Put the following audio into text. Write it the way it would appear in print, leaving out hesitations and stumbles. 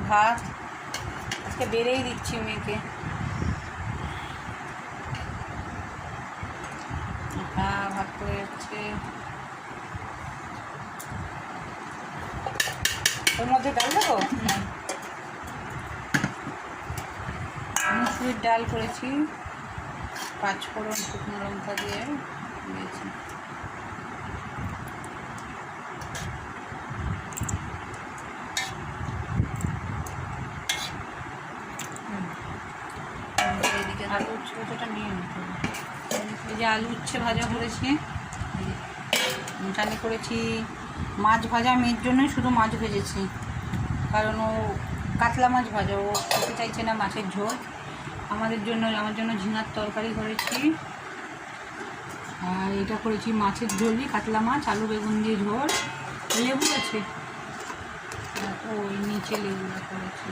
ভাত আজকে বেড়েই দিচ্ছি মেয়েকে। হ্যাঁ, ভাত করে যাচ্ছে। ওর মধ্যে ডাল দেবো, মুসুরির ডাল করেছি, 5 ফোড়ন শুকনো লঙ্কা দিয়ে দিয়েছি। এইদিকে আলু উচ্ছে ভাজাটা নিয়ে নিতে হবে। এই যে আলু উচ্ছে ভাজা করেছি, চানি করেছি। মাছ ভাজা মেয়ের জন্যই শুধু মাছ ভেজেছি, কারণ ও কাতলা মাছ ভাজা, ও খেতে চাইছে না মাছের ঝোল। আমার জন্য ঝিঙার তরকারি করেছি, আর এটা করেছি মাছের ঝোলই, কাতলা মাছ আলু বেগুন দিয়ে ঝোল। লেবু আছে, ওই নিচে লেবুটা করেছি।